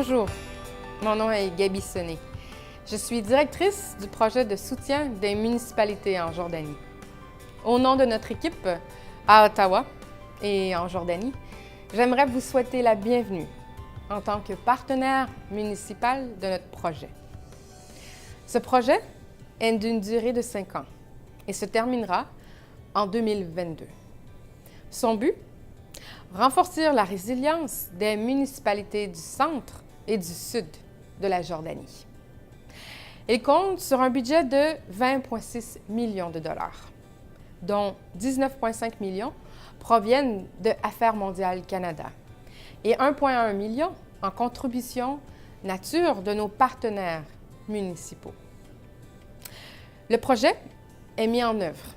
Bonjour, mon nom est Gaby Sonnet. Je suis directrice du projet de soutien des municipalités en Jordanie. Au nom de notre équipe à Ottawa et en Jordanie, j'aimerais vous souhaiter la bienvenue en tant que partenaire municipal de notre projet. Ce projet est d'une durée de 5 ans et se terminera en 2022. Son but? Renforcer la résilience des municipalités du centre et du sud de la Jordanie. Il compte sur un budget de 20,6 millions de dollars, dont 19,5 millions proviennent de Affaires mondiales Canada et 1,1 million en contribution nature de nos partenaires municipaux. Le projet est mis en œuvre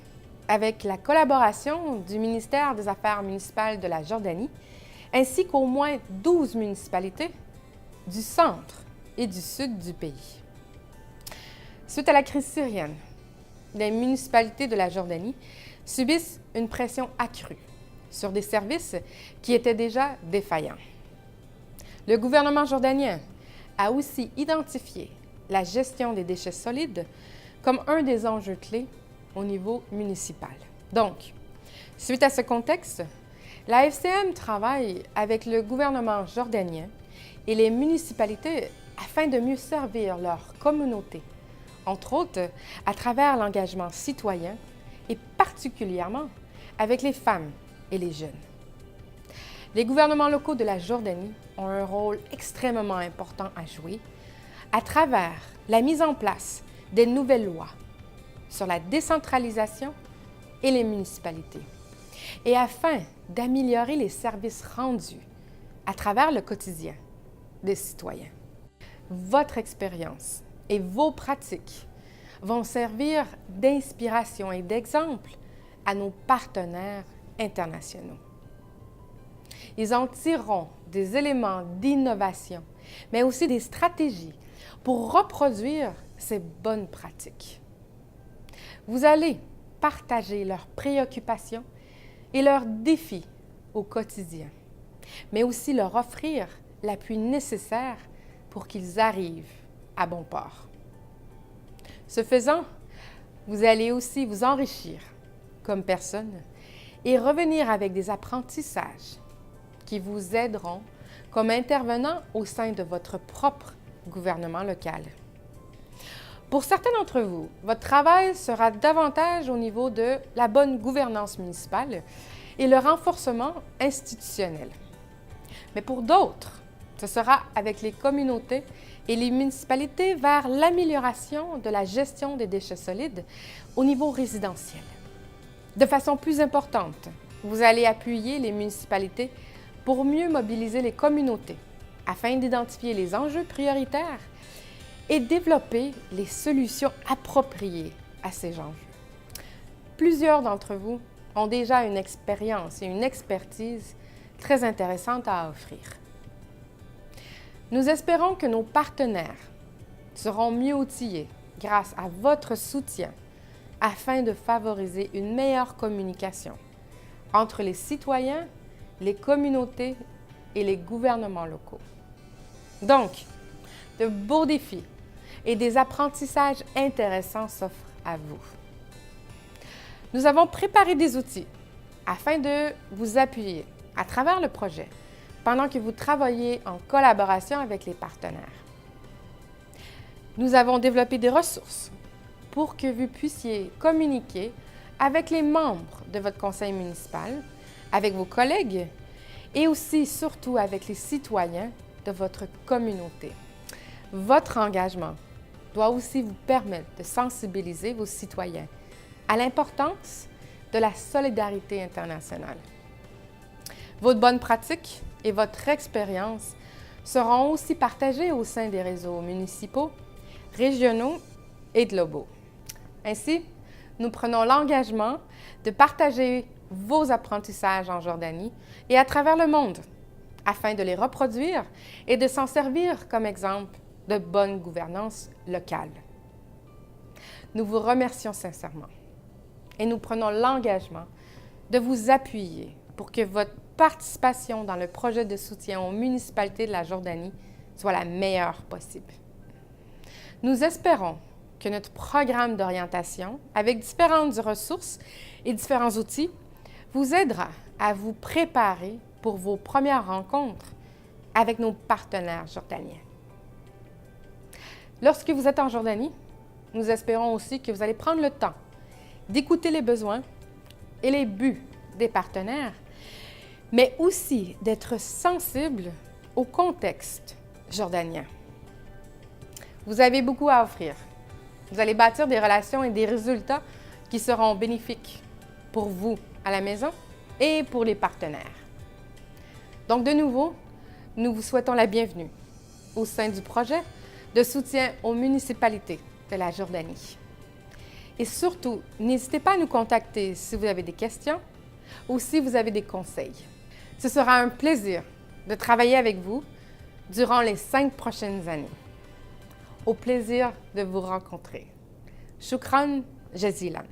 avec la collaboration du ministère des Affaires municipales de la Jordanie, ainsi qu'au moins 12 municipalités du centre et du sud du pays. Suite à la crise syrienne, les municipalités de la Jordanie subissent une pression accrue sur des services qui étaient déjà défaillants. Le gouvernement jordanien a aussi identifié la gestion des déchets solides comme un des enjeux clés au niveau municipal. Donc, suite à ce contexte, la FCM travaille avec le gouvernement jordanien et les municipalités afin de mieux servir leur communauté, entre autres à travers l'engagement citoyen et particulièrement avec les femmes et les jeunes. Les gouvernements locaux de la Jordanie ont un rôle extrêmement important à jouer à travers la mise en place des nouvelles lois sur la décentralisation et les municipalités, et afin d'améliorer les services rendus à travers le quotidien des citoyens. Votre expérience et vos pratiques vont servir d'inspiration et d'exemple à nos partenaires internationaux. Ils en tireront des éléments d'innovation, mais aussi des stratégies pour reproduire ces bonnes pratiques. Vous allez partager leurs préoccupations et leurs défis au quotidien, mais aussi leur offrir l'appui nécessaire pour qu'ils arrivent à bon port. Ce faisant, vous allez aussi vous enrichir comme personne et revenir avec des apprentissages qui vous aideront comme intervenant au sein de votre propre gouvernement local. Pour certains d'entre vous, votre travail sera davantage au niveau de la bonne gouvernance municipale et le renforcement institutionnel. Mais pour d'autres, ce sera avec les communautés et les municipalités vers l'amélioration de la gestion des déchets solides au niveau résidentiel. De façon plus importante, vous allez appuyer les municipalités pour mieux mobiliser les communautés afin d'identifier les enjeux prioritaires et développer les solutions appropriées à ces enjeux. Plusieurs d'entre vous ont déjà une expérience et une expertise très intéressante à offrir. Nous espérons que nos partenaires seront mieux outillés grâce à votre soutien afin de favoriser une meilleure communication entre les citoyens, les communautés et les gouvernements locaux. Donc, de beaux défis et des apprentissages intéressants s'offrent à vous. Nous avons préparé des outils afin de vous appuyer à travers le projet pendant que vous travaillez en collaboration avec les partenaires. Nous avons développé des ressources pour que vous puissiez communiquer avec les membres de votre conseil municipal, avec vos collègues et aussi, surtout, avec les citoyens de votre communauté. Votre engagement doit aussi vous permettre de sensibiliser vos citoyens à l'importance de la solidarité internationale. Votre bonne pratique et votre expérience seront aussi partagées au sein des réseaux municipaux, régionaux et globaux. Ainsi, nous prenons l'engagement de partager vos apprentissages en Jordanie et à travers le monde afin de les reproduire et de s'en servir comme exemple de bonne gouvernance locale. Nous vous remercions sincèrement et nous prenons l'engagement de vous appuyer pour que votre participation dans le projet de soutien aux municipalités de la Jordanie soit la meilleure possible. Nous espérons que notre programme d'orientation, avec différentes ressources et différents outils, vous aidera à vous préparer pour vos premières rencontres avec nos partenaires jordaniens. Lorsque vous êtes en Jordanie, nous espérons aussi que vous allez prendre le temps d'écouter les besoins et les buts des partenaires, mais aussi d'être sensible au contexte jordanien. Vous avez beaucoup à offrir. Vous allez bâtir des relations et des résultats qui seront bénéfiques pour vous à la maison et pour les partenaires. Donc, de nouveau, nous vous souhaitons la bienvenue au sein du projet de soutien aux municipalités de la Jordanie. Et surtout, n'hésitez pas à nous contacter si vous avez des questions ou si vous avez des conseils. Ce sera un plaisir de travailler avec vous durant les 5 prochaines années. Au plaisir de vous rencontrer. Shukran jazilan.